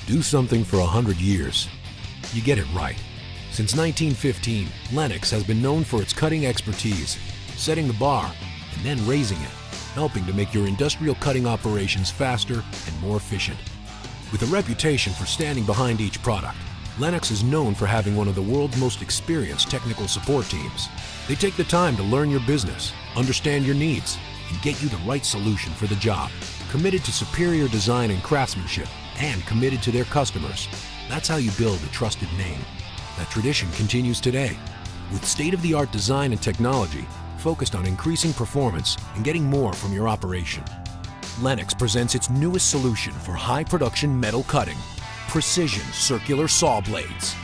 Do something for 100 years. You get it right. Since 1915, Lennox has been known for its cutting expertise, setting the bar and then raising it, helping to make your industrial cutting operations faster and more efficient. With a reputation for standing behind each product, Lennox is known for having one of the world's most experienced technical support teams. They take the time to learn your business, understand your needs, and get you the right solution for the job. Committed to superior design and craftsmanship, and committed to their customers. That's how you build a trusted name. That tradition continues today, with state-of-the-art design and technology focused on increasing performance and getting more from your operation. Lennox presents its newest solution for high-production metal cutting, Precision Circular Saw Blades.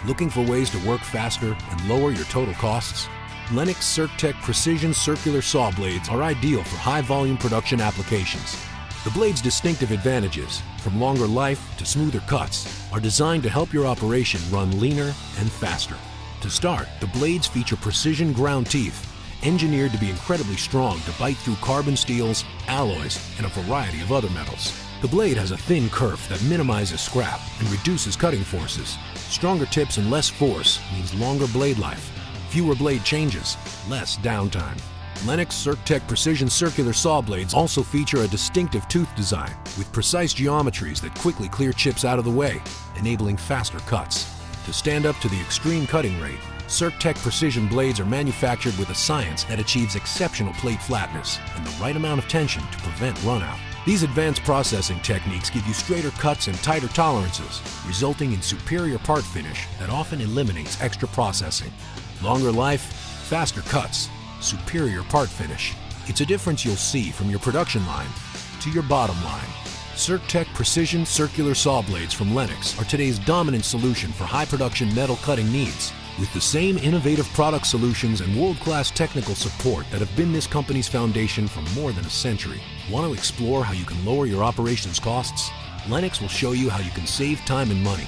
Looking for ways to work faster and lower your total costs? Lennox CircTech Precision Circular Saw Blades are ideal for high-volume production applications. The blade's distinctive advantages, from longer life to smoother cuts, are designed to help your operation run leaner and faster. To start, the blades feature precision ground teeth, engineered to be incredibly strong to bite through carbon steels, alloys, and a variety of other metals. The blade has a thin kerf that minimizes scrap and reduces cutting forces. Stronger tips and less force means longer blade life, fewer blade changes, less downtime. Lennox CircTech Precision Circular Saw Blades also feature a distinctive tooth design with precise geometries that quickly clear chips out of the way, enabling faster cuts. To stand up to the extreme cutting rate, CircTech Precision blades are manufactured with a science that achieves exceptional plate flatness and the right amount of tension to prevent runout. These advanced processing techniques give you straighter cuts and tighter tolerances, resulting in superior part finish that often eliminates extra processing. Longer life, faster cuts, superior part finish. It's a difference you'll see from your production line to your bottom line. CircTech Precision Circular Saw Blades from Lennox are today's dominant solution for high production metal cutting needs. With the same innovative product solutions and world-class technical support that have been this company's foundation for more than a century. Want to explore how you can lower your operations costs? Lennox will show you how you can save time and money.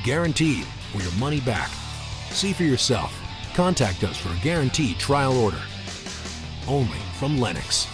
Guaranteed, or your money back. See for yourself. Contact us for a guaranteed trial order. Only from Lennox.